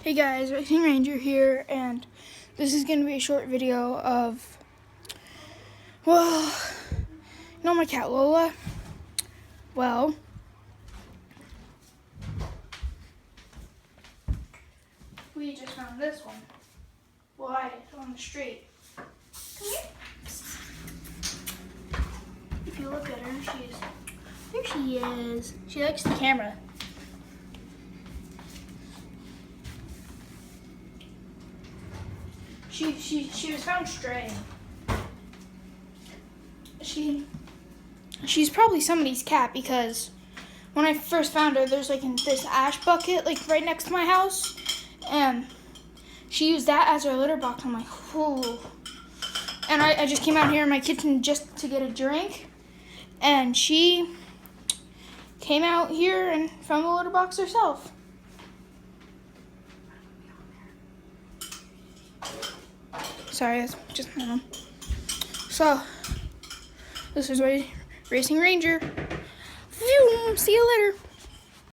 Hey guys, Racing Ranger here, and this is going to be a short video of, well, you know my cat Lola? Well, we just found this one. Why? On the street. Come here. If you look at her, there she is. She likes the camera. She was found straying. She's probably somebody's cat, because when I first found her, there's like this ash bucket like right next to my house, and she used that as her litter box. I'm like, whoa. And I just came out here in my kitchen just to get a drink, and she came out here and found the litter box herself. Sorry, that's just my mom. So, this is Racing Ranger. See you later.